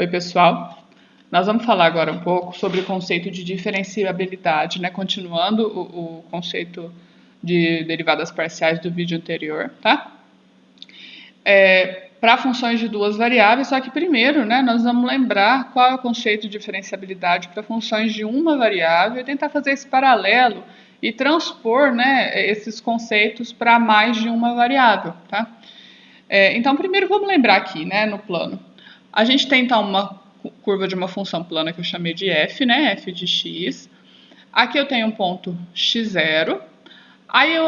Oi, pessoal. Nós vamos falar agora um pouco sobre o conceito de diferenciabilidade, né? Continuando o conceito de derivadas parciais do vídeo anterior, tá? Para funções de duas variáveis, só que primeiro, né, nós vamos lembrar qual é o conceito de diferenciabilidade para funções de uma variável e tentar fazer esse paralelo e transpor, né, esses conceitos para mais de uma variável, tá? Então, primeiro vamos lembrar aqui, né, no plano. A gente tem, então, uma curva de uma função plana que eu chamei de f, né, f de x. Aqui eu tenho um ponto x0. Aí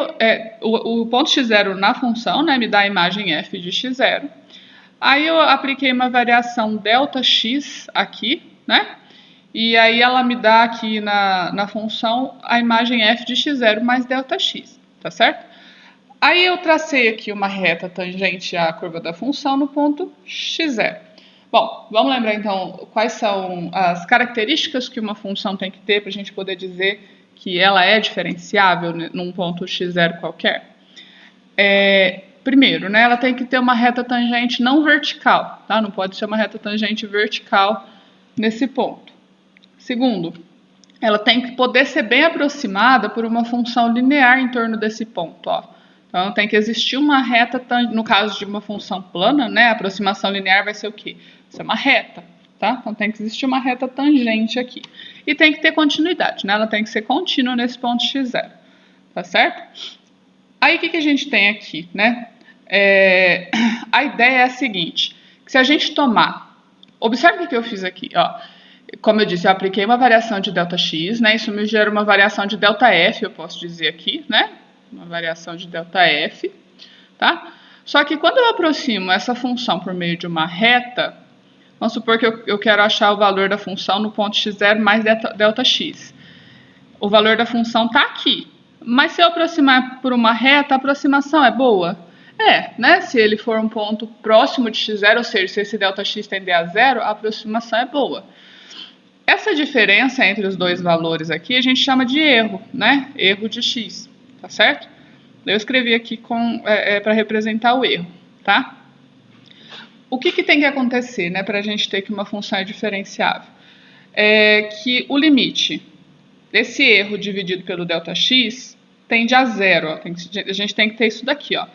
o ponto x0 na função, né, me dá a imagem f de x0. Aí eu apliquei uma variação ΔX aqui, né? E aí ela me dá aqui na função a imagem f de x0 mais ΔX, tá certo? Aí eu tracei aqui uma reta tangente à curva da função no ponto x0. Bom, vamos lembrar então quais são as características que uma função tem que ter para a gente poder dizer que ela é diferenciável num ponto x0 qualquer. Primeiro, né, ela tem que ter uma reta tangente não vertical, tá? Não pode ser uma reta tangente vertical nesse ponto. Segundo, ela tem que poder ser bem aproximada por uma função linear em torno desse ponto, ó. Então, tem que existir uma reta, no caso de uma função plana, né, a aproximação linear vai ser o quê? Vai ser uma reta, tá? Então, tem que existir uma reta tangente aqui. E tem que ter continuidade, né? Ela tem que ser contínua nesse ponto x0, tá certo? Aí, o que a gente tem aqui, né? A ideia é a seguinte, que se a gente tomar... Observe o que eu fiz aqui, ó. Como eu disse, eu apliquei uma variação de ΔX, né? Isso me gera uma variação de ΔF, eu posso dizer aqui, né? Uma variação de ΔF, tá? Só que quando eu aproximo essa função por meio de uma reta, vamos supor que eu quero achar o valor da função no ponto x0 mais ΔX. O valor da função está aqui, mas se eu aproximar por uma reta, a aproximação é boa? Né? Se ele for um ponto próximo de x0, ou seja, se esse ΔX tender a zero, a aproximação é boa. Essa diferença entre os dois valores aqui a gente chama de erro, né? Erro de x, tá certo? Eu escrevi aqui para representar o erro, tá? O que tem que acontecer, né, para a gente ter que uma função é diferenciável? Que o limite desse erro dividido pelo ΔX tende a zero. Ó. A gente tem que ter isso daqui, ó.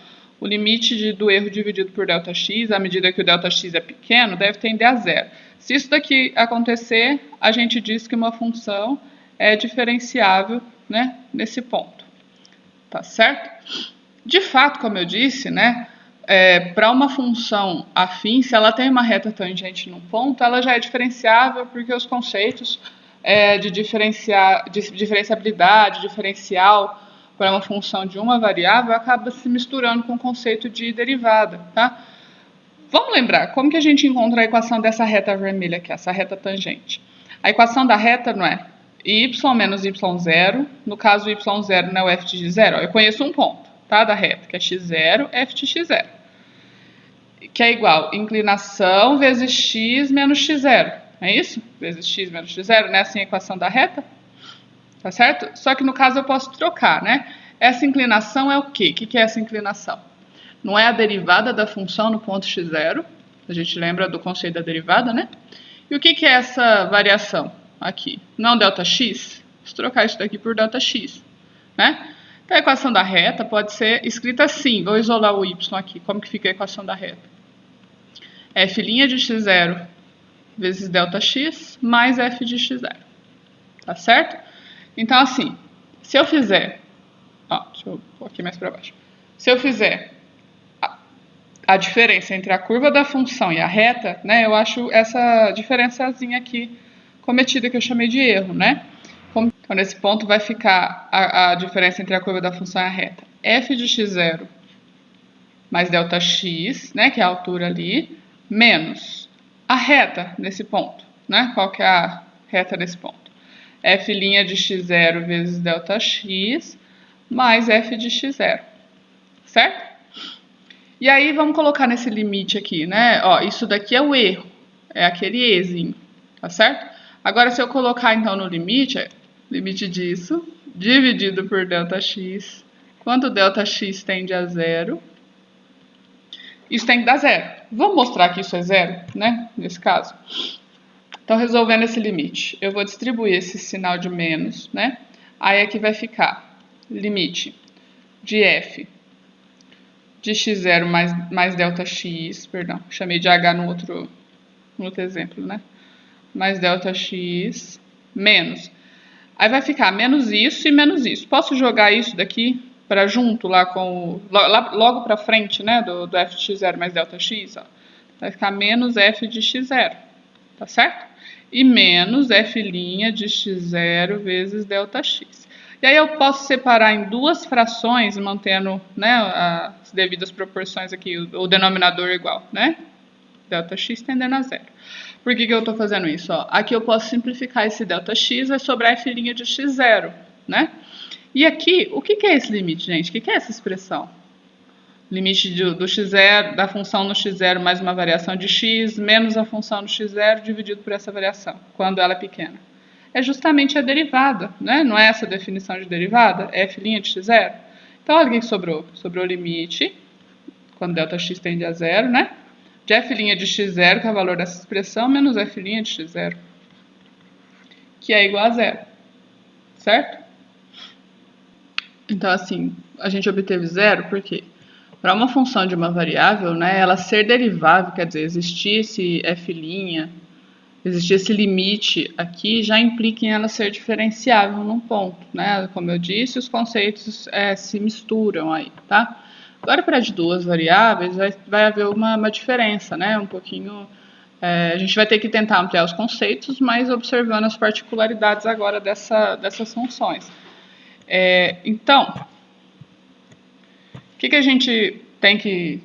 O limite do erro dividido por ΔX, à medida que o ΔX é pequeno, deve tender a zero. Se isso daqui acontecer, a gente diz que uma função é diferenciável, né, nesse ponto. Tá certo? De fato, como eu disse, né, para uma função afim, se ela tem uma reta tangente num ponto, ela já é diferenciável porque os conceitos de diferenciabilidade, diferencial para uma função de uma variável acaba se misturando com o conceito de derivada, tá? Vamos lembrar, como que a gente encontra a equação dessa reta vermelha aqui, essa reta tangente? A equação da reta não é y menos y0, no caso y0 não é o f de x0, eu conheço um ponto, tá, da reta, que é x0, f de x0, que é igual inclinação vezes x menos x0, é isso? Vezes x menos x0, né, assim a equação da reta, tá certo? Só que no caso eu posso trocar, né? Essa inclinação é o quê? O que é essa inclinação? Não é a derivada da função no ponto x0, a gente lembra do conceito da derivada, né? E o que é essa variação aqui? Não ΔX? Vou trocar isso daqui por ΔX, né? Então a equação da reta pode ser escrita assim, vou isolar o y aqui, como que fica a equação da reta? F' de x0 vezes ΔX mais f de x0, tá certo? Então assim, se eu fizer, deixa eu pôr aqui mais para baixo, se eu fizer a diferença entre a curva da função e a reta, né, eu acho essa diferençazinha aqui cometida que eu chamei de erro, né? Então, nesse ponto vai ficar a diferença entre a curva da função e a reta. F de x0 mais ΔX, né, que é a altura ali, menos a reta nesse ponto, né? Qual que é a reta nesse ponto? F' de x0 vezes ΔX mais f de x0, certo? E aí vamos colocar nesse limite aqui, né? Ó, isso daqui é o erro, é aquele ezinho, tá certo? Agora se eu colocar então no limite, limite disso, dividido por ΔX, quando ΔX tende a zero, isso tem que dar zero. Vamos mostrar que isso é zero, né? Nesse caso. Então, resolvendo esse limite, eu vou distribuir esse sinal de menos, né? Aí aqui vai ficar limite de f de x0 mais delta x, perdão, chamei de h no outro exemplo, né? Mais delta x menos. Aí vai ficar menos isso e menos isso. Posso jogar isso daqui para junto lá com logo para frente, né, do f de x0 mais delta x, ó. Vai ficar menos f de x0, tá certo? E menos f' de x0 vezes delta x. E aí eu posso separar em duas frações, mantendo, né, as devidas proporções aqui, o denominador igual, né? Delta x tendendo a zero. Por que eu estou fazendo isso? Ó, aqui eu posso simplificar esse delta x, vai sobrar f' de x0, né? E aqui, o que é esse limite, gente? O que é essa expressão? Limite do x0, da função no x0 mais uma variação de x, menos a função no x0 dividido por essa variação, quando ela é pequena. É justamente a derivada, né? Não é essa a definição de derivada? É f' de x0. Então, olha o que sobrou. Sobrou o limite, quando Δx tende a zero, né? De f' de x0, que é o valor dessa expressão, menos f' de x0, que é igual a zero, certo? Então, assim, a gente obteve zero porque, para uma função de uma variável, né, ela ser derivável, quer dizer, existir esse f', existir esse limite aqui, já implica em ela ser diferenciável num ponto, né? Como eu disse, os conceitos se misturam aí, tá? Agora, para de duas variáveis, vai haver uma diferença, né? Um pouquinho. A gente vai ter que tentar ampliar os conceitos, mas observando as particularidades agora dessas funções. Então, o que a gente tem que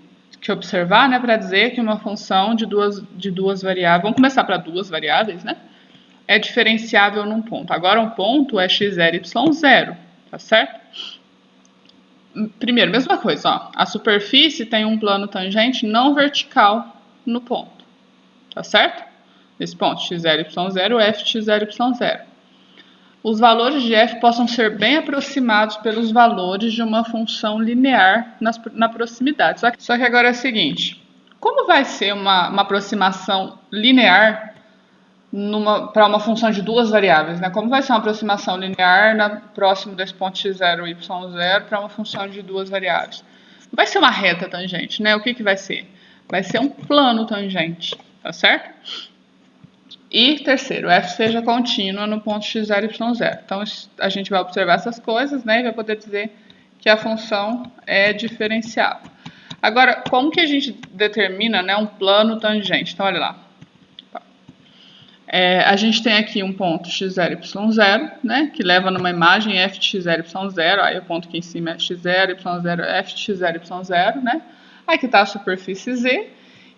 observar, né, para dizer que uma função de duas variáveis, vamos começar para duas variáveis, né, é diferenciável num ponto. Agora, um ponto é x0, y0, tá certo? Primeiro, mesma coisa, ó, a superfície tem um plano tangente não vertical no ponto, tá certo? Nesse ponto, x0, y0, f de x0, y0. Os valores de f possam ser bem aproximados pelos valores de uma função linear na proximidade. Só que agora é o seguinte, como vai ser uma aproximação linear para uma função de duas variáveis, né? Como vai ser uma aproximação linear próximo desse ponto x0 e y0 para uma função de duas variáveis? Não vai ser uma reta tangente, né? O que vai ser? Vai ser um plano tangente, tá certo? E terceiro, f seja contínua no ponto x0 e y0. Então, a gente vai observar essas coisas, né? E vai poder dizer que a função é diferenciável. Agora, como que a gente determina, né, um plano tangente? Então, olha lá. A gente tem aqui um ponto x0 e y0, né, que leva numa imagem f de x0 e y0, aí o ponto aqui em cima é x0, y0 é f de x0 e y0, né, aqui está a superfície z,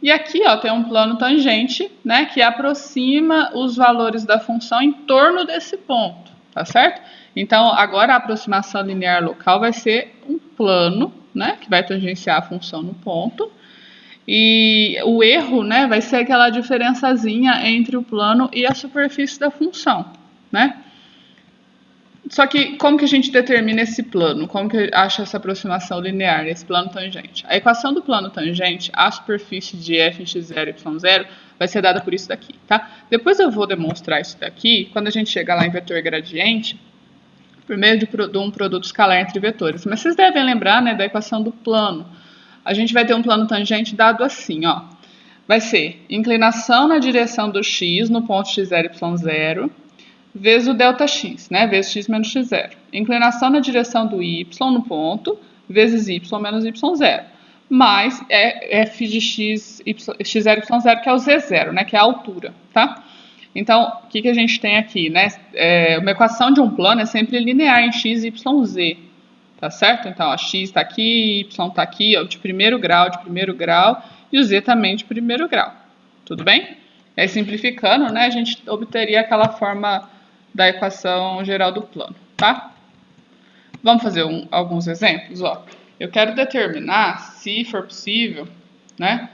e aqui ó, tem um plano tangente, né, que aproxima os valores da função em torno desse ponto, tá certo? Então, agora a aproximação linear local vai ser um plano, né, que vai tangenciar a função no ponto, e o erro, né, vai ser aquela diferençazinha entre o plano e a superfície da função, né? Só que como que a gente determina esse plano? Como que acha essa aproximação linear, esse plano tangente? A equação do plano tangente, a superfície de f em x0 e y0, vai ser dada por isso daqui, tá? Depois eu vou demonstrar isso daqui, quando a gente chegar lá em vetor gradiente, por meio de um produto escalar entre vetores. Mas vocês devem lembrar, né, da equação do plano. A gente vai ter um plano tangente dado assim, ó. Vai ser inclinação na direção do x no ponto x0, y0, vezes o Δx, né? Vezes x menos x0. Inclinação na direção do y no ponto, vezes y menos y0. Mais f de x0, y0, que é o z0, né? Que é a altura, tá? Então, o que a gente tem aqui, né? Uma equação de um plano é sempre linear em x, y, z. Tá certo? Então, ó, x está aqui, y está aqui, ó, de primeiro grau, e o z também de primeiro grau. Tudo bem? Aí, simplificando, né, a gente obteria aquela forma da equação geral do plano, tá? Vamos fazer alguns exemplos, ó. Eu quero determinar, se for possível, né,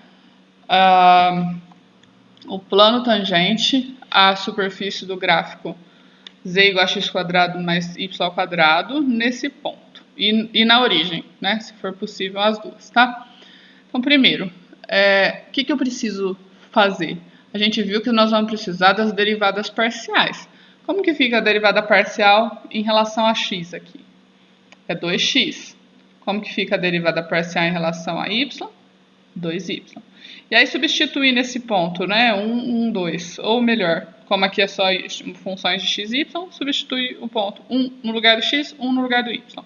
o plano tangente à superfície do gráfico z igual a x² mais y² nesse ponto. E na origem, né? Se for possível, as duas, tá? Então, primeiro, o que eu preciso fazer? A gente viu que nós vamos precisar das derivadas parciais. Como que fica a derivada parcial em relação a x aqui? É 2x. Como que fica a derivada parcial em relação a y? 2y. E aí substituir nesse ponto, né? 1, 2. Ou melhor, como aqui é só funções de x e y, substitui o ponto 1 no lugar do x, 1 no lugar do y.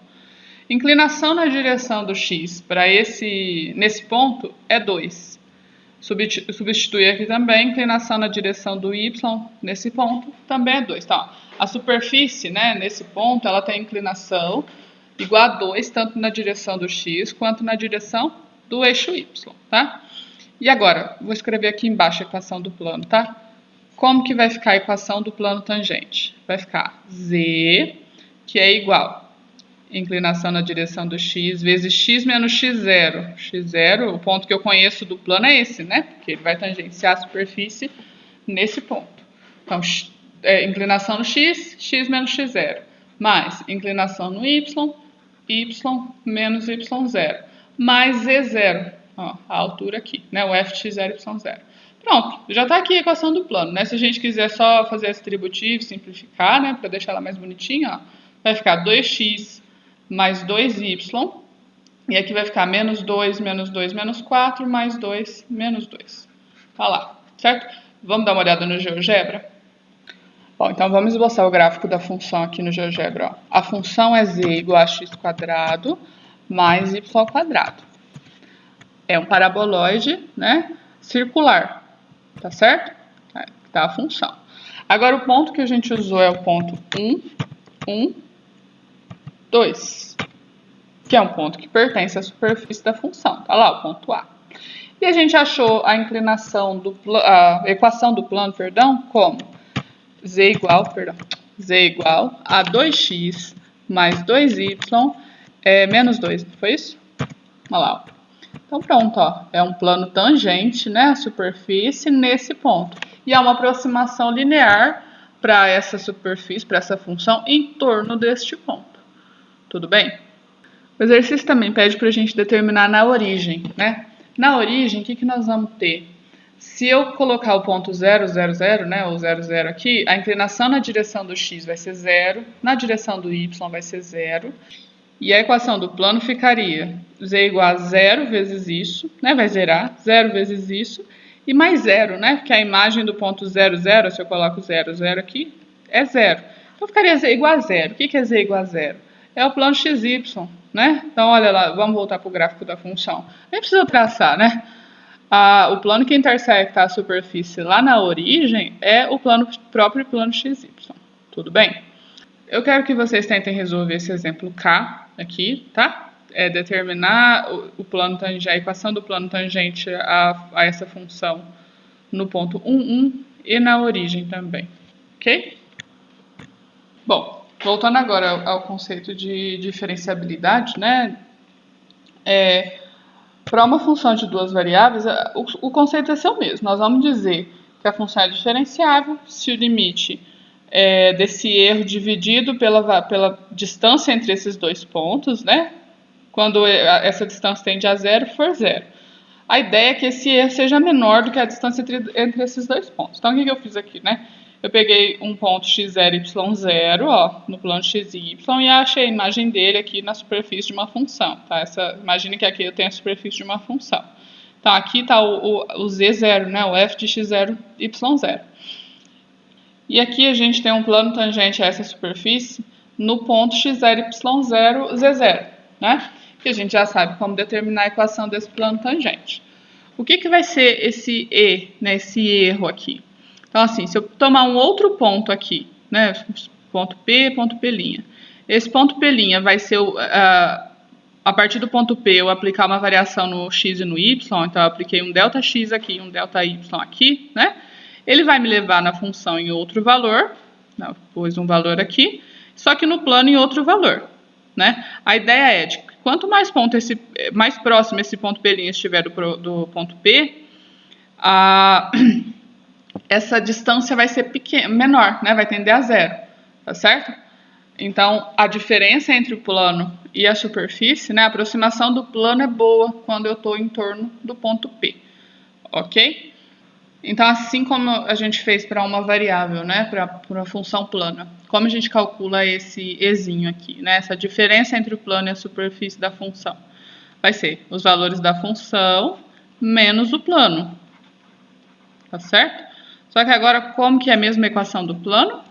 Inclinação na direção do x para nesse ponto é 2. Substituir aqui também, inclinação na direção do y nesse ponto também é 2. Então, a superfície, né, nesse ponto, ela tem inclinação igual a 2, tanto na direção do x quanto na direção do eixo y, tá? E agora, vou escrever aqui embaixo a equação do plano, tá? Como que vai ficar a equação do plano tangente? Vai ficar z, que é igual inclinação na direção do x, vezes x menos x0. x0, o ponto que eu conheço do plano é esse, né? Porque ele vai tangenciar a superfície nesse ponto. Então, inclinação no x, x menos x0. Mais inclinação no y, y menos y0. Mais z0, ó, a altura aqui, né? O f de x0, y0. Pronto, já está aqui a equação do plano, né? Se a gente quiser só fazer esse distributivo, simplificar, né? Para deixar ela mais bonitinha, ó, vai ficar 2x mais 2y, e aqui vai ficar menos 2, menos 2, menos 4, mais 2, menos 2. Tá lá, certo? Vamos dar uma olhada no GeoGebra? Bom, então vamos esboçar o gráfico da função aqui no GeoGebra. Ó. A função é z igual a x² mais y². É um paraboloide, né, circular, tá certo? Tá a função. Agora, o ponto que a gente usou é o ponto 1, 1, 2, que é um ponto que pertence à superfície da função. Tá lá o ponto A. E a gente achou a inclinação a equação do plano, como z igual a 2x mais 2y menos 2, não foi isso? Olha lá. Ó. Então pronto, ó, é um plano tangente, né, a superfície nesse ponto. E é uma aproximação linear para essa superfície, para essa função, em torno deste ponto. Tudo bem? O exercício também pede para a gente determinar na origem, né? Na origem, o que nós vamos ter? Se eu colocar o ponto 0, 0, 0, né, ou 0, 0 aqui, a inclinação na direção do x vai ser 0, na direção do y vai ser 0, e a equação do plano ficaria z igual a 0 vezes isso, né, vai zerar, 0 vezes isso, e mais 0, né, porque a imagem do ponto 0, 0, se eu coloco 0, 0 aqui, é 0. Então ficaria z igual a 0. O que é z igual a 0? É o plano xy, né? Então, olha lá, vamos voltar para o gráfico da função. Nem precisa traçar, né? O plano que intersecta a superfície lá na origem é o próprio plano xy. Tudo bem? Eu quero que vocês tentem resolver esse exemplo K aqui, tá? É determinar o plano tangente, a equação do plano tangente a essa função no ponto 1, 1 e na origem também, ok? Bom, voltando agora ao conceito de diferenciabilidade, né? Para uma função de duas variáveis, o conceito é o mesmo. Nós vamos dizer que a função é diferenciável se o limite desse erro dividido pela distância entre esses dois pontos, né? Quando essa distância tende a zero, for zero. A ideia é que esse erro seja menor do que a distância entre esses dois pontos. Então, o que eu fiz aqui, né? Eu peguei um ponto x0, y0, ó, no plano xy, e achei a imagem dele aqui na superfície de uma função, tá? Imagine que aqui eu tenho a superfície de uma função. Então, aqui está o z0, né? O f de x0, y0. E aqui a gente tem um plano tangente a essa superfície no ponto x0, y0, z0, né? Que a gente já sabe como determinar a equação desse plano tangente. O que vai ser esse né, esse erro aqui? Então, assim, se eu tomar um outro ponto aqui, né, ponto P', esse ponto P' vai ser, a partir do ponto P, eu aplicar uma variação no x e no y, então eu apliquei um ΔX aqui e um ΔY aqui, né? Ele vai me levar na função em outro valor, pus um valor aqui, só que no plano em outro valor, né? A ideia é de que quanto mais próximo esse ponto P' estiver do ponto P, essa distância vai ser menor, né? Vai tender a zero, tá certo? Então, a diferença entre o plano e a superfície, né? A aproximação do plano é boa quando eu estou em torno do ponto P. ok? Então, assim como a gente fez para uma variável, né, para uma função plana, como a gente calcula esse ezinho aqui, né, essa diferença entre o plano e a superfície da função? Vai ser os valores da função menos o plano, tá certo? Só que agora, como que é a mesma equação do plano?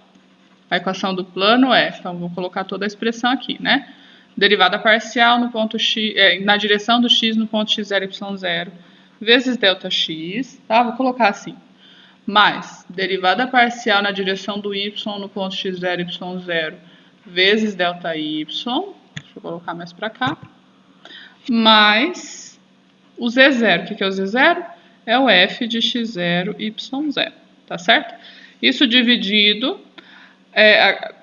A equação do plano é, então vou colocar toda a expressão aqui, né? Derivada parcial no ponto x, na direção do x no ponto x0, y0, vezes ΔX, tá? Vou colocar assim. Mais derivada parcial na direção do y no ponto x0, y0, vezes ΔY, deixa eu colocar mais para cá, mais o Z0. O que é o Z0? É o f de x0, y0, tá certo? Isso dividido,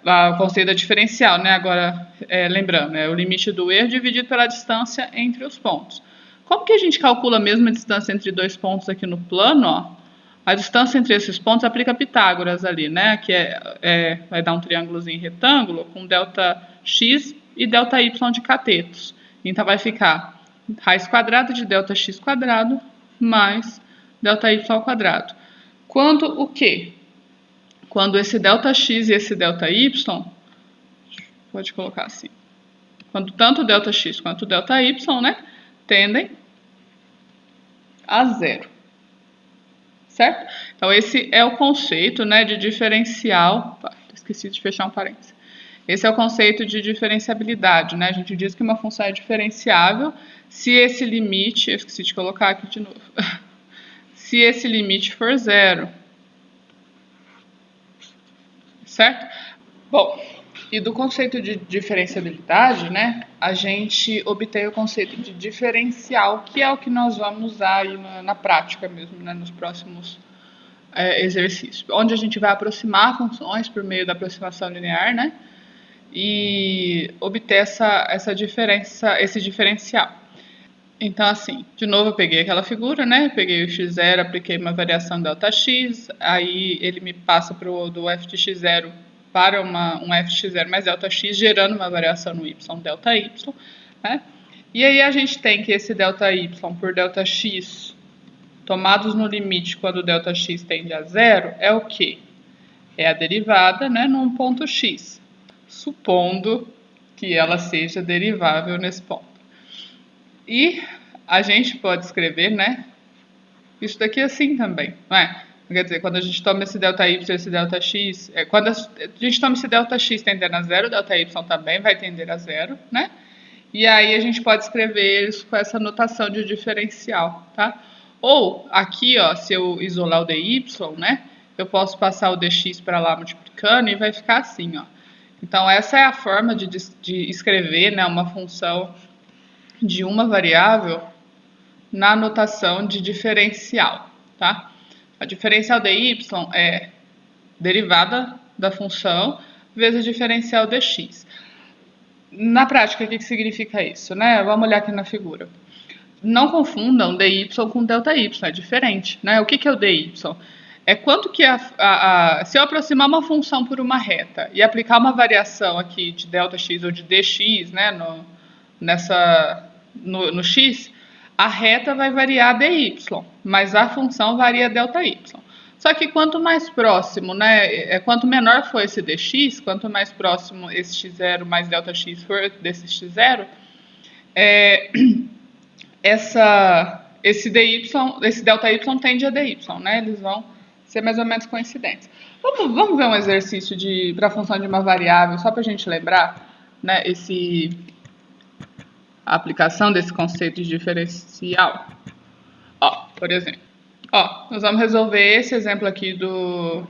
o conceito da diferencial, né? Agora, lembrando, é o limite do erro dividido pela distância entre os pontos. Como que a gente calcula mesmo a distância entre dois pontos aqui no plano, ó? A distância entre esses pontos aplica Pitágoras ali, né? Que vai dar um triângulozinho retângulo com ΔX e ΔY de catetos. Então, vai ficar raiz quadrada de ΔX quadrado mais ΔY ao quadrado. Quando o quê? Quando esse ΔX e esse ΔY, pode colocar assim, quando tanto ΔX quanto ΔY, né, tendem a zero, certo? Então, esse é o conceito, né, de diferencial, esqueci de fechar um parênteses. Esse é o conceito de diferenciabilidade, né? A gente diz que uma função é diferenciável se esse limite, eu esqueci de colocar aqui de novo, se esse limite for zero, certo? Bom, e do conceito de diferenciabilidade, né, a gente obtém o conceito de diferencial, que é o que nós vamos usar aí na prática mesmo, né, nos próximos exercícios, onde a gente vai aproximar funções por meio da aproximação linear, né, e obter esse diferencial. Então, assim, de novo eu peguei aquela figura, né, peguei o x0, apliquei uma variação ΔX, aí ele me passa do f de x0 para um f de x0 mais ΔX, gerando uma variação no y, ΔY, né? E aí a gente tem que esse ΔY por ΔX, tomados no limite quando ΔX tende a zero, é o quê? É a derivada, né, num ponto x, supondo que ela seja derivável nesse ponto. E a gente pode escrever, né, isso daqui assim também, não é? Quer dizer, quando a gente toma esse ΔY e esse ΔX, quando a gente toma esse ΔX tendendo a zero, ΔY também vai tender a zero, né? E aí a gente pode escrever isso com essa notação de diferencial, tá? Ou aqui, ó, se eu isolar o dy, né, eu posso passar o dx para lá multiplicando e vai ficar assim, ó. Então, essa é a forma de escrever, né, uma função de uma variável na notação de diferencial, tá? A diferencial dy é derivada da função vezes a diferencial dx. Na prática, o que significa isso, né? Vamos olhar aqui na figura. Não confundam dy com ΔY, é diferente, né? O que é o dy? É quanto que se eu aproximar uma função por uma reta e aplicar uma variação aqui de ΔX ou de dx, né, no x, a reta vai variar dy, mas a função varia ΔY. Só que quanto mais próximo, né, quanto menor for esse dx, quanto mais próximo esse x0 mais ΔX for desse x0, esse ΔY tende a dy, né, eles vão ser mais ou menos coincidentes. Vamos ver um exercício para a função de uma variável, só para a gente lembrar, né, a aplicação desse conceito de diferencial. Ó, por exemplo, ó, nós vamos resolver esse exemplo aqui do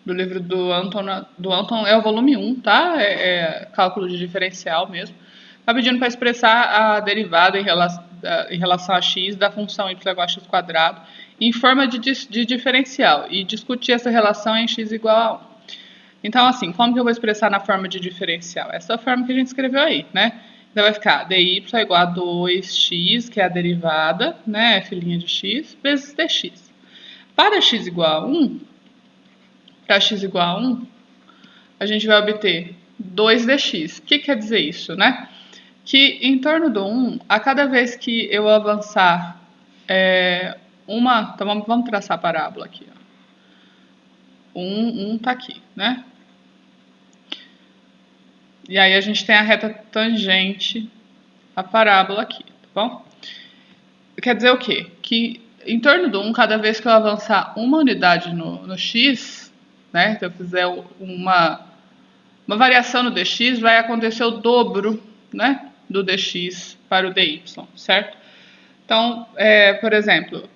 livro do Anton. Do Anton é o volume 1, tá? Cálculo de diferencial mesmo. Tá pedindo para expressar a derivada em relação a x da função y igual a x quadrado em forma de diferencial e discutir essa relação em x igual a 1. Então, assim, como que eu vou expressar na forma de diferencial? Essa forma que a gente escreveu aí, né? Então, vai ficar dy igual a 2x, que é a derivada, né, f' de x, vezes dx. Para x igual a 1, a gente vai obter 2dx. O que quer dizer isso, né? Que em torno do 1, a cada vez que eu avançar então vamos traçar a parábola aqui. Ó. Tá aqui, né? E aí a gente tem a reta tangente à parábola aqui, tá bom? Quer dizer o quê? Que em torno do 1, cada vez que eu avançar uma unidade no x, né? Se eu fizer uma variação no dx, vai acontecer o dobro, né? Do dx para o dy, certo? Então, por exemplo,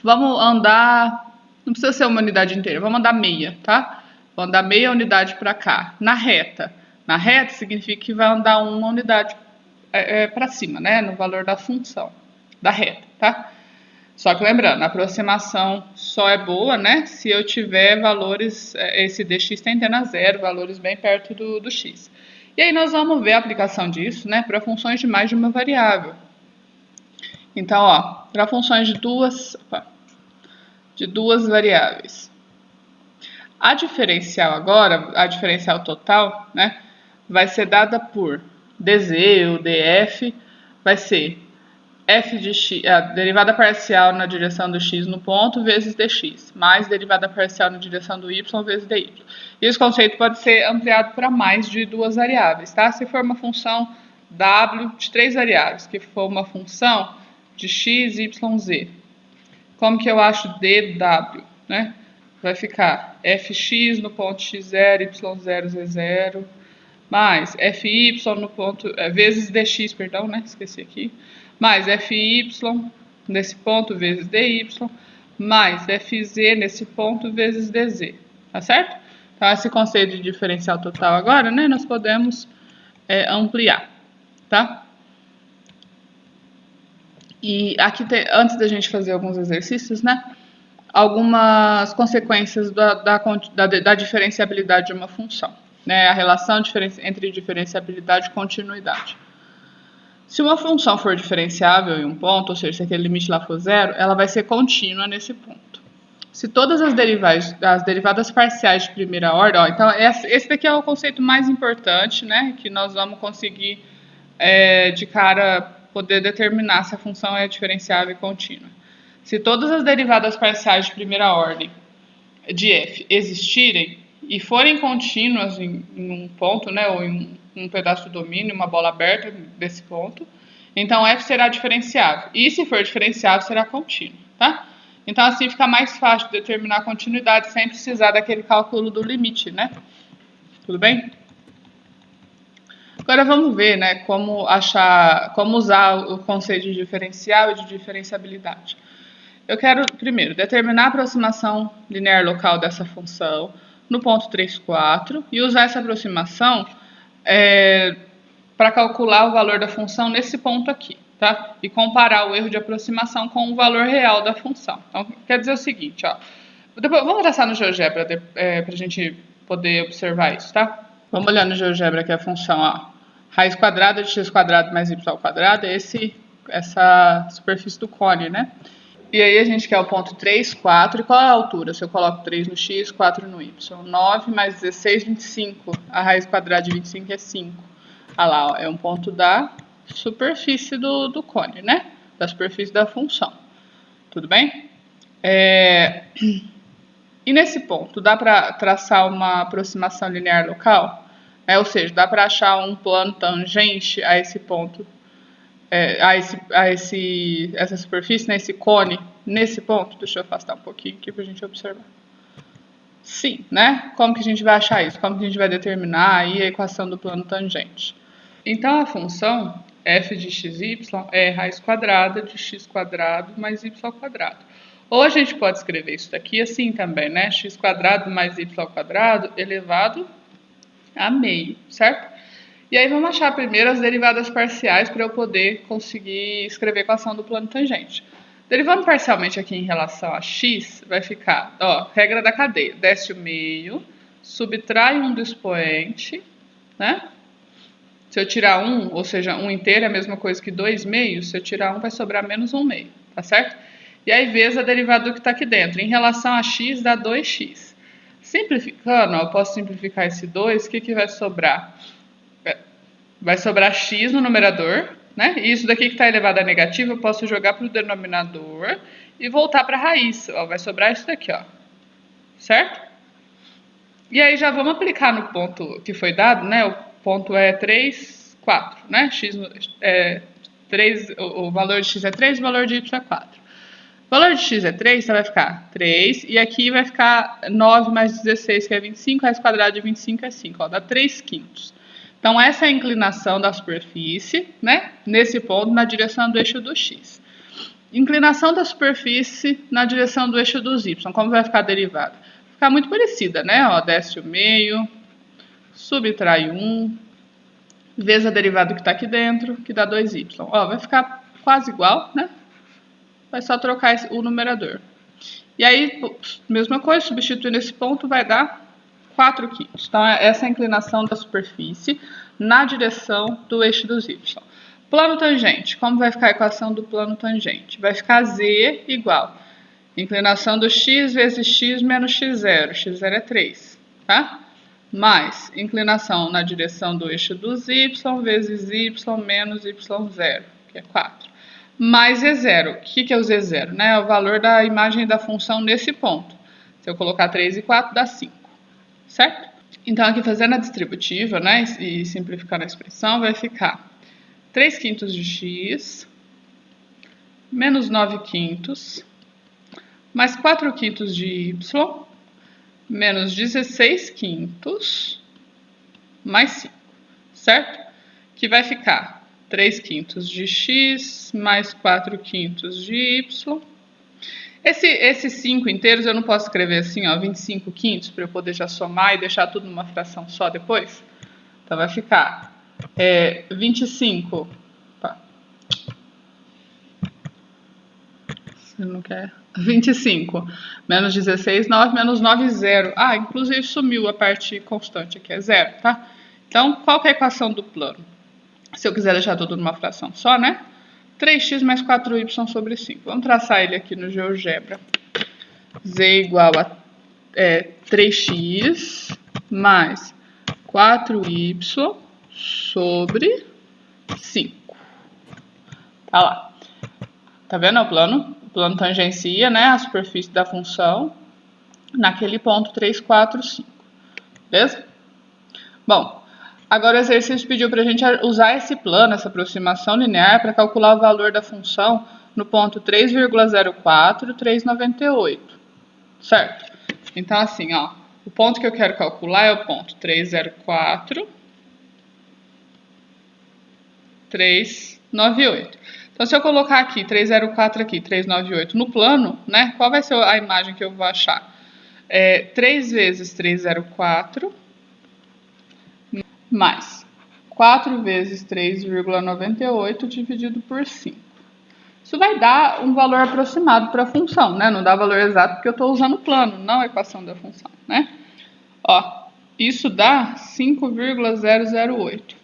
vamos andar, não precisa ser uma unidade inteira, vamos andar meia, tá? Vamos andar meia unidade para cá, na reta. Na reta significa que vai andar uma unidade para cima, né? No valor da função, da reta, tá? Só que lembrando, a aproximação só é boa, né? Se eu tiver valores, esse dx tendendo a zero, valores bem perto do x. E aí nós vamos ver a aplicação disso, né? Para funções de mais de uma variável. Então, ó, para funções de duas variáveis. A diferencial agora, a diferencial total, né, vai ser dada por dz ou df, vai ser f de x, a derivada parcial na direção do x no ponto vezes dx, mais derivada parcial na direção do y vezes dy. E esse conceito pode ser ampliado para mais de duas variáveis, tá? Se for uma função w de 3 variáveis, que for uma função de x, y, z. Como que eu acho dw, né? Vai ficar fx no ponto x0, y0, z0, mais fy no ponto, vezes dx, perdão, né? Esqueci aqui. Mais fy nesse ponto vezes dy, mais fz nesse ponto vezes dz, tá certo? Então, esse conceito de diferencial total agora, né? Nós podemos ampliar, tá? E aqui, antes da gente fazer alguns exercícios, né? Algumas consequências da diferenciabilidade de uma função, né? A relação entre diferenciabilidade e continuidade. Se uma função for diferenciável em um ponto, ou seja, se aquele limite lá for zero, ela vai ser contínua nesse ponto. Se todas as derivadas parciais de primeira ordem, ó, então esse daqui é o conceito mais importante, né? Que nós vamos conseguir de cara poder determinar se a função é diferenciável e contínua. Se todas as derivadas parciais de primeira ordem de f existirem e forem contínuas em um ponto, né, ou em um pedaço do domínio, uma bola aberta desse ponto, então f será diferenciável. E se for diferenciável, será contínuo, tá? Então assim fica mais fácil de determinar a continuidade sem precisar daquele cálculo do limite, né? Tudo bem? Agora vamos ver, né, como usar o conceito de diferencial e de diferenciabilidade. Eu quero, primeiro, determinar a aproximação linear local dessa função no ponto 3, 4 e usar essa aproximação para calcular o valor da função nesse ponto aqui, tá? E comparar o erro de aproximação com o valor real da função. Então, quer dizer o seguinte, ó. Vamos traçar no GeoGebra para a gente poder observar isso, tá? Vamos olhar no GeoGebra que é a função, ó. Raiz quadrada de x quadrado mais y ao quadrado é essa superfície do cone, né? E aí a gente quer o ponto 3, 4. E qual é a altura? Se eu coloco 3 no x, 4 no y. 9 mais 16, 25. A raiz quadrada de 25 é 5. Olha lá, ó, é um ponto da superfície do cone, né? Da superfície da função. Tudo bem? E nesse ponto, dá para traçar uma aproximação linear local? Ou seja, dá para achar um plano tangente a esse ponto, essa superfície, né, esse cone, nesse ponto? Deixa eu afastar um pouquinho aqui para a gente observar. Sim, né? Como que a gente vai achar isso? Como que a gente vai determinar aí a equação do plano tangente? Então, a função f de xy é raiz quadrada de x quadrado mais y ao quadrado. Ou a gente pode escrever isso daqui assim também, né? X quadrado mais y ao quadrado elevado a meio, certo? E aí vamos achar primeiro as derivadas parciais para eu poder conseguir escrever a equação do plano tangente. Derivando parcialmente aqui em relação a x, vai ficar, ó, regra da cadeia. Desce o meio, subtrai um do expoente, né? Se eu tirar 1, ou seja, 1 inteiro é a mesma coisa que 2 meios, se eu tirar 1 vai sobrar menos 1 meio, tá certo? E aí vezes a derivada do que está aqui dentro. Em relação a x dá 2x. Simplificando, ó, eu posso simplificar esse 2, o que vai sobrar? Vai sobrar x no numerador, né? E isso daqui que está elevado a negativo eu posso jogar para o denominador e voltar para a raiz. Ó, vai sobrar isso daqui, ó. Certo? E aí já vamos aplicar no ponto que foi dado, né? O ponto é 3, 4, né? X é 3, o valor de x é 3, o valor de y é 4. O valor de x é 3, então vai ficar 3, e aqui vai ficar 9 mais 16, que é 25, raiz quadrada de 25 é 5, ó, dá 3 quintos. Então, essa é a inclinação da superfície, né, nesse ponto, na direção do eixo do x. Inclinação da superfície na direção do eixo dos y, como vai ficar a derivada? Vai ficar muito parecida, né, ó, desce o meio, subtrai 1, vezes a derivada que está aqui dentro, que dá 2y. Ó, vai ficar quase igual, né? Vai só trocar o numerador. E aí, mesma coisa, substituindo esse ponto, vai dar 4 quintos. Então, essa é a inclinação da superfície na direção do eixo dos y. Plano tangente. Como vai ficar a equação do plano tangente? Vai ficar z igual inclinação do x vezes x menos x0. x0 é 3, tá? Mais inclinação na direção do eixo dos y vezes y menos y0, que é 4. Mais z0. O que é o z0? Né? É o valor da imagem da função nesse ponto. Se eu colocar 3 e 4, dá 5. Certo? Então, aqui fazendo a distributiva, né, e simplificando a expressão, vai ficar 3 quintos de x menos 9 quintos mais 4 quintos de y menos 16 quintos mais 5. Certo? Que vai ficar 3 quintos de x mais 4 quintos de y. Esses 5 inteiros eu não posso escrever assim, ó, 25 quintos, para eu poder já somar e deixar tudo numa fração só depois? Então, vai ficar 25... Opa. Você não quer? 25 menos 16, 9, menos 9, 0. Ah, inclusive sumiu a parte constante aqui, é 0, tá? Então, qual que é a equação do plano? Se eu quiser deixar tudo numa fração só, né? 3x mais 4y sobre 5. Vamos traçar ele aqui no GeoGebra. Z igual a 3x mais 4y sobre 5. Tá lá. Tá vendo o plano? O plano tangencia, né, a superfície da função naquele ponto 3, 4, 5. Beleza? Bom, agora o exercício pediu para a gente usar esse plano, essa aproximação linear, para calcular o valor da função no ponto 3,04, 3,98, certo? Então, assim, ó, o ponto que eu quero calcular é o ponto 3,04, 3,98. Então, se eu colocar aqui 3,04 aqui, 3,98 no plano, né, qual vai ser a imagem que eu vou achar? 3 vezes 3,04... mais 4 vezes 3,98 dividido por 5. Isso vai dar um valor aproximado para a função, né? Não dá valor exato porque eu estou usando o plano, não a equação da função, né? Ó, isso dá 5,008.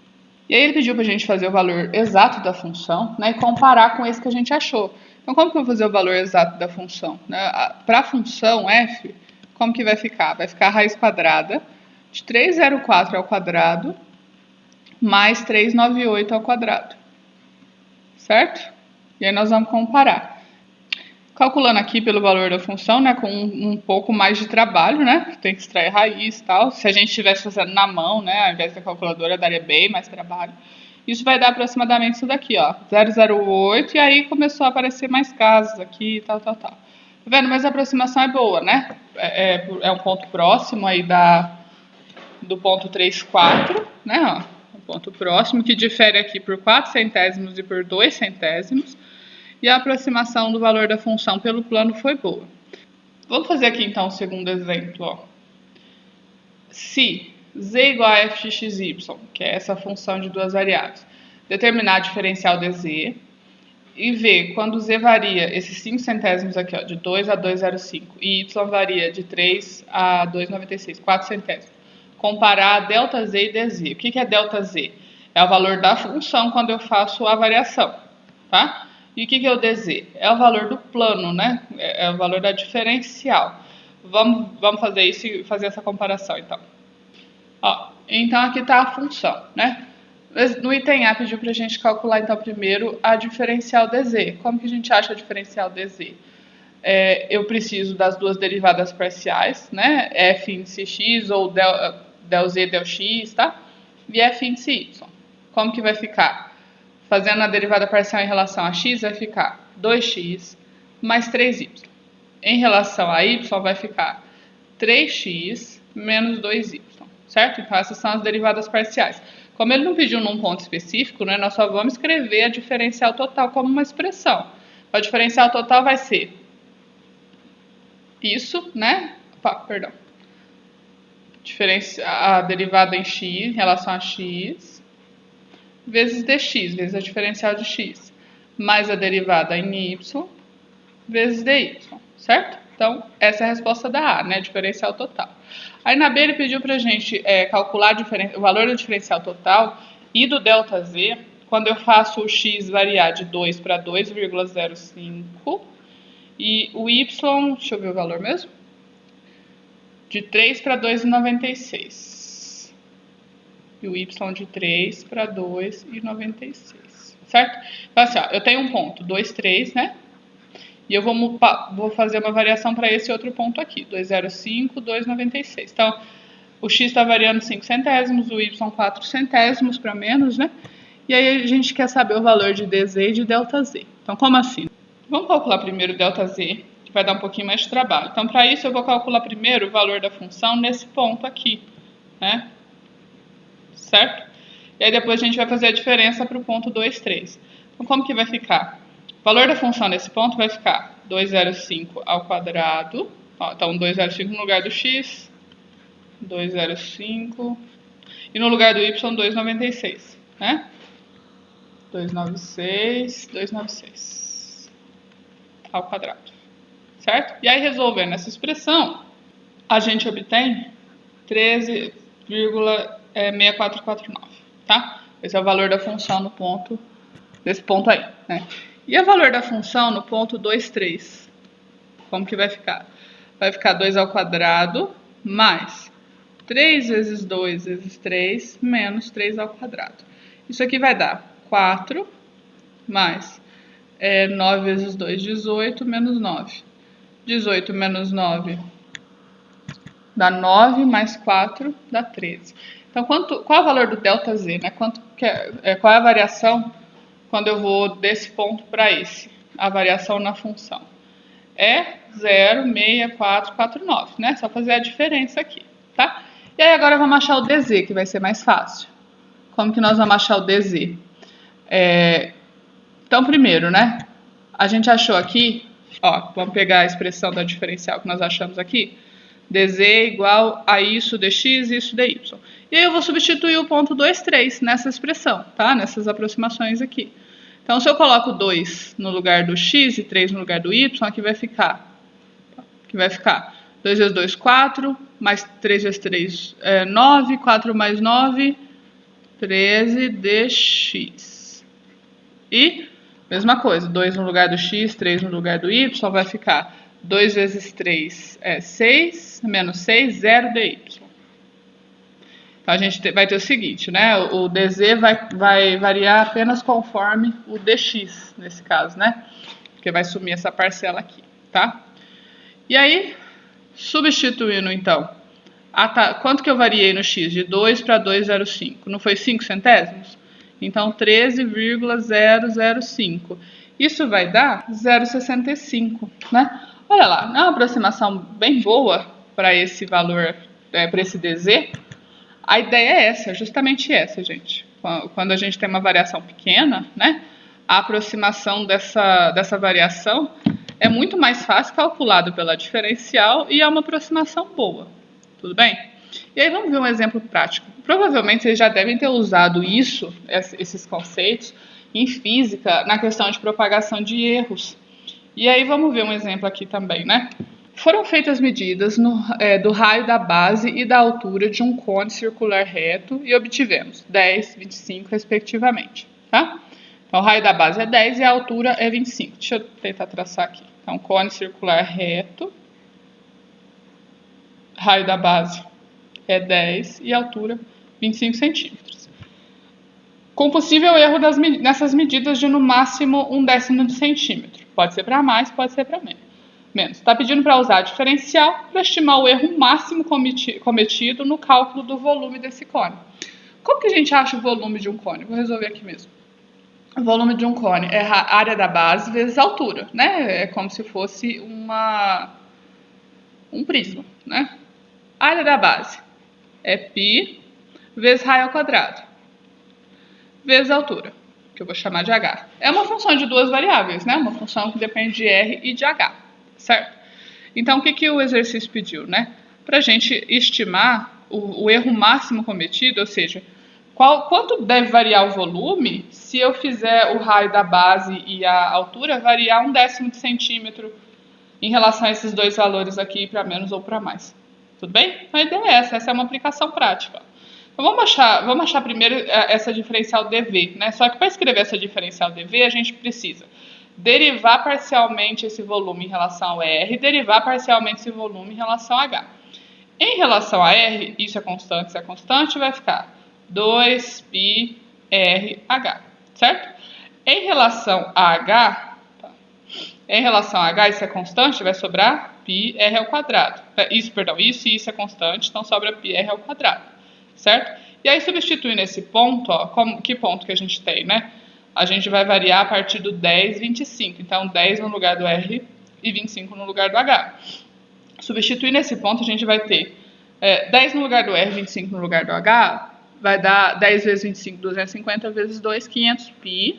E aí ele pediu para a gente fazer o valor exato da função, né? E comparar com esse que a gente achou. Então, como que eu vou fazer o valor exato da função? Né? Para a função f, como que vai ficar? Vai ficar a raiz quadrada de 304 ao quadrado mais 398 ao quadrado, certo? E aí nós vamos comparar. Calculando aqui pelo valor da função, né, com um pouco mais de trabalho, né, tem que extrair raiz e tal. Se a gente estivesse fazendo na mão, né, ao invés da calculadora, daria bem mais trabalho. Isso vai dar aproximadamente isso daqui, ó, 008, e aí começou a aparecer mais casas aqui, tal. Tá vendo? Mas a aproximação é boa, né? É um ponto próximo aí do ponto 3, 4, né, ó. Um ponto próximo, que difere aqui por 4 centésimos e por 2 centésimos. E a aproximação do valor da função pelo plano foi boa. Vamos fazer aqui então o segundo exemplo, ó. Se z igual a f de xy, que é essa função de duas variáveis, determinar a diferencial de z e ver quando z varia, esses 5 centésimos aqui, ó, de 2 a 2,05, e y varia de 3 a 2,96, 4 centésimos. Comparar delta z e dz. O que é delta z? É o valor da função quando eu faço a variação, tá? E o que é o dz? É o valor do plano, né? É o valor da diferencial. Vamos fazer isso e fazer essa comparação, então. Ó, então, aqui está a função, né? No item A pediu para a gente calcular, então, primeiro a diferencial dz. Como que a gente acha a diferencial dz? eu preciso das duas derivadas parciais, né? F índice x ou del z, del x, tá? E F índice y. Como que vai ficar? Fazendo a derivada parcial em relação a x, vai ficar 2x mais 3y. Em relação a y, vai ficar 3x menos 2y, certo? Então, essas são as derivadas parciais. Como ele não pediu num ponto específico, né, nós só vamos escrever a diferencial total como uma expressão. A diferencial total vai ser isso, né? Perdão. A derivada em x, em relação a x, vezes dx, vezes a diferencial de x, mais a derivada em y, vezes dy, certo? Então, essa é a resposta da A, né? Diferencial total. Aí na B ele pediu pra gente calcular o valor da diferencial total e do ΔZ, quando eu faço o x variar de 2 para 2,05 e o y, deixa eu ver o valor mesmo, de 3 para 2,96. E o y de 3 para 2,96, certo? Então assim, ó, eu tenho um ponto, 2, 3, né? E eu vou fazer uma variação para esse outro ponto aqui, 2,05, 2,96. Então, o x está variando 5 centésimos, o y 4 centésimos para menos, né? E aí a gente quer saber o valor de dz e de ΔZ. Então, como assim? Vamos calcular primeiro o ΔZ, que vai dar um pouquinho mais de trabalho. Então, para isso, eu vou calcular primeiro o valor da função nesse ponto aqui, né? Certo? E aí depois a gente vai fazer a diferença para o ponto 2, 3. Então, como que vai ficar? O valor da função nesse ponto vai ficar 2,05 ao quadrado. Ó, então, 2,05 no lugar do x, 2,05. E no lugar do y, 2,96, né? 296, 296 ao quadrado, certo? E aí, resolvendo essa expressão, a gente obtém 13,6449, tá? Esse é o valor da função no ponto, desse ponto aí, né? E o valor da função no ponto 2, 3? Como que vai ficar? Vai ficar 2 ao quadrado mais 3 vezes 2 vezes 3 menos 3 ao quadrado. Isso aqui vai dar 4 mais 9 vezes 2, 18, menos 9. 18 menos 9 dá 9, mais 4 dá 13. Então, qual é o valor do ΔZ, né? Qual é a variação quando eu vou desse ponto para esse? A variação na função. É 0,6449, né? Só fazer a diferença aqui, tá? E aí agora vamos achar o dz, que vai ser mais fácil. Como que nós vamos achar o dz? Então, primeiro, né? A gente achou aqui, ó, vamos pegar a expressão da diferencial que nós achamos aqui. dz igual a isso dx e isso dy. E aí eu vou substituir o ponto 2, 3 nessa expressão, tá? Nessas aproximações aqui. Então, se eu coloco 2 no lugar do x e 3 no lugar do y, aqui vai ficar 2 vezes 2, 4, mais 3 vezes 3, 9, 4 mais 9, 13 dx. E, mesma coisa, 2 no lugar do x, 3 no lugar do y, vai ficar 2 vezes 3 é 6, menos 6, 0 dy. Então, a gente vai ter o seguinte, né? O dz vai variar apenas conforme o dx, nesse caso, né? Porque vai sumir essa parcela aqui, tá? E aí, substituindo, então, quanto que eu variei no x? De 2 para 2,05. Não foi 5 centésimos? Então, 13,005. Isso vai dar 0,65, né? Olha lá, é uma aproximação bem boa para esse valor, para esse dz. A ideia é essa, justamente essa, gente. Quando a gente tem uma variação pequena, né? A aproximação dessa variação é muito mais fácil calculado pela diferencial e é uma aproximação boa. Tudo bem? E aí vamos ver um exemplo prático. Provavelmente vocês já devem ter usado esses conceitos, em física, na questão de propagação de erros. E aí vamos ver um exemplo aqui também, né? Foram feitas medidas do raio da base e da altura de um cone circular reto e obtivemos 10, 25, respectivamente, tá? Então, o raio da base é 10 e a altura é 25. Deixa eu tentar traçar aqui. Então, cone circular reto, raio da base é 10 e a altura 25 centímetros. Com possível erro nessas medidas de no máximo 1/10 de centímetro. Pode ser para mais, pode ser para menos. menos. Está pedindo para usar diferencial para estimar o erro máximo cometido no cálculo do volume desse cone. Como que a gente acha o volume de um cone? Vou resolver aqui mesmo. O volume de um cone é a área da base vezes a altura, né? É como se fosse um prisma, né? A área da base é π vezes raio ao quadrado, vezes a altura, que eu vou chamar de h. É uma função de duas variáveis, né? Uma função que depende de r e de h, certo? Então, o que o exercício pediu, né? Para a gente estimar o erro máximo cometido, ou seja, quanto deve variar o volume se eu fizer o raio da base e a altura variar 1/10 de centímetro em relação a esses dois valores aqui, para menos ou para mais. Tudo bem? A ideia é essa é uma aplicação prática. Então, vamos achar primeiro essa diferencial dv, né? Só que para escrever essa diferencial dv, a gente precisa derivar parcialmente esse volume em relação ao R e derivar parcialmente esse volume em relação a H. Em relação a R, isso é constante, vai ficar 2πrh, certo? Em relação a H, isso é constante, vai sobrar πr ao quadrado. Isso é constante, então sobra πr ao quadrado, certo? E aí, substituindo esse ponto, ó, que ponto que a gente tem, né? A gente vai variar a partir do 10, 25. Então, 10 no lugar do R e 25 no lugar do H. Substituindo esse ponto, a gente vai ter 10 no lugar do R, 25 no lugar do H, vai dar 10 vezes 25, 250 vezes 2, 500π.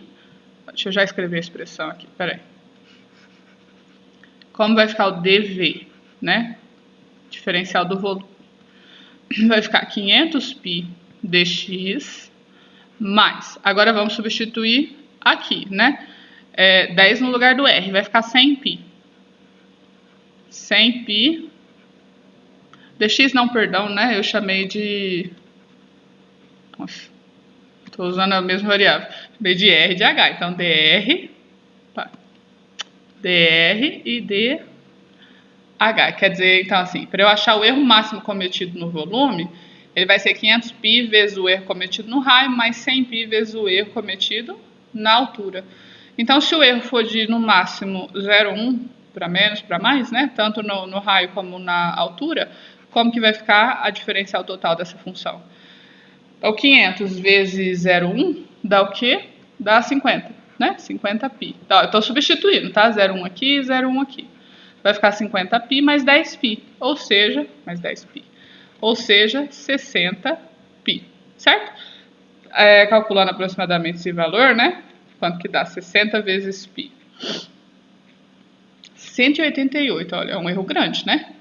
Deixa eu já escrever a expressão aqui, peraí. Como vai ficar o dV, né? Diferencial do volume. Vai ficar 500π dx mais. Agora vamos substituir aqui, né? 10 no lugar do R, vai ficar 100π. 100π dx não, perdão, né? Eu chamei de... Nossa, estou usando a mesma variável. Chamei de R de H. Então, dr e dH. Quer dizer, então, assim, para eu achar o erro máximo cometido no volume, ele vai ser 500π vezes o erro cometido no raio, mais 100π vezes o erro cometido na altura. Então, se o erro for de, no máximo, 0,1 para menos, para mais, né? Tanto no raio como na altura, como que vai ficar a diferencial total dessa função? O 500 vezes 0,1 dá o quê? Dá 50, né? 50π. Então, eu estou substituindo, tá? 0,1 aqui, 0,1 aqui. Vai ficar 50π mais 10π, ou seja, 60π, certo? Calculando aproximadamente esse valor, né? Quanto que dá? 60 vezes π. 188, olha, é um erro grande, né?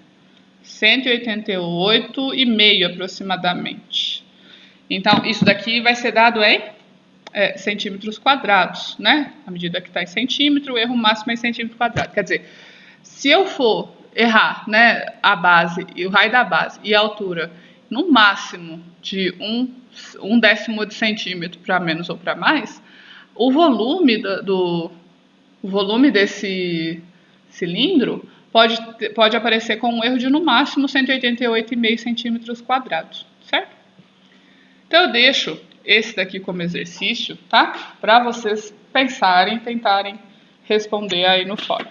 188,5 aproximadamente. Então, isso daqui vai ser dado em centímetros quadrados, né? À medida que está em centímetro, o erro máximo é em centímetro quadrado. Quer dizer, se eu for errar, né, a base, o raio da base e a altura no máximo de 1/10 de centímetro para menos ou para mais, o volume o volume desse cilindro pode aparecer com um erro de no máximo 188,5 centímetros quadrados, certo? Então eu deixo esse daqui como exercício, tá? Para vocês pensarem, tentarem responder aí no fórum.